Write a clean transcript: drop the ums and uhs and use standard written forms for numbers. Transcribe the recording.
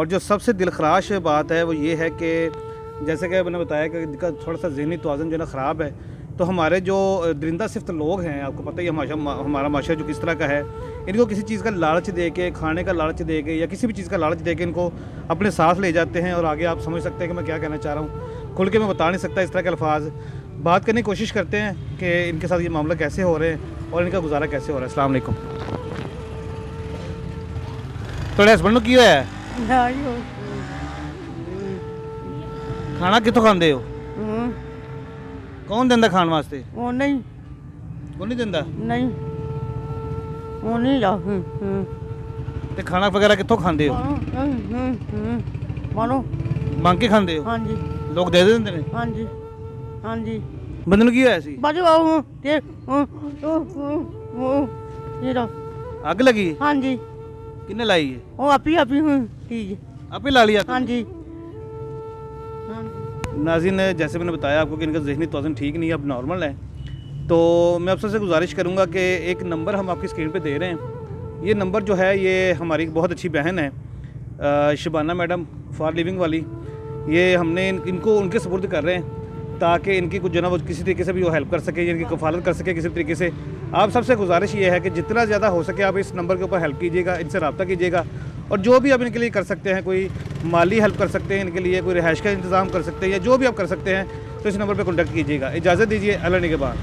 और जो सबसे दिलखराश बात है वो ये है कि जैसे कि मैंने बताया कि इनका थोड़ा सा ज़हनी तवाज़ुन जो है ना ख़राब है। तो हमारे जो दरिंदा सिफ्त लोग हैं, आपको पता ही है हमारा माशरा जो किस तरह का है, इनको किसी चीज़ का लालच दे के, खाने का लालच दे के या किसी भी चीज़ का लालच दे के इनको अपने साथ ले जाते हैं। और आगे आप समझ सकते हैं कि मैं क्या कहना चाह रहा हूँ, खुल के मैं बता नहीं सकता इस तरह के अल्फाज। बात करने की कोशिश करते हैं कि इनके साथ ये मामला कैसे हो रहे हैं और इनका गुजारा कैसे हो रहा है। अस्सलाम वालेकुम। थोड़े हस्बैंड की होया है खाना कितों खाते हो? कौन देंदा खान वास्ते? वो नहीं कौन नहीं देंदा? नहीं वो नहीं जा ते खाना वगैरह कितों खाते हो? मानो मांग के खाते हो? हाँ जी लोग दे देंगे ने? हाँ जी हाँ जी बंदे नूं की होया सी? बाजू आओ ये ये लो अग लगी? हाँ जी किन्ने लाई है? वो अभी ठीक आप ही ला लिया? हाँ जी नाज़रीन, जैसे मैंने बताया आपको कि इनका ज़हनी तौज़ुन ठीक नहीं है, अब नॉर्मल है। तो मैं आप सबसे गुजारिश करूंगा कि एक नंबर हम आपकी स्क्रीन पे दे रहे हैं। ये नंबर जो है ये हमारी बहुत अच्छी बहन है शबाना मैडम फॉर लिविंग वाली, ये हमने इनको उनके सपुर्द कर रहे हैं ताकि इनकी कुछ जो ना वो किसी तरीके से भी वो हेल्प कर सके, इनकी कफ़ालत कर सके किसी तरीके से। आप सबसे गुजारिश ये है कि जितना ज़्यादा हो सके आप इस नंबर के ऊपर हेल्प कीजिएगा, इनसे रब्ता कीजिएगा और जो भी आप इनके लिए कर सकते हैं, कोई माली हेल्प कर सकते हैं इनके लिए, कोई रिहाइश का इंतज़ाम कर सकते हैं या जो भी आप कर सकते हैं, तो इस नंबर पर कॉन्टैक्ट कीजिएगा। इजाज़त दीजिए, अल्लाह निगहबान।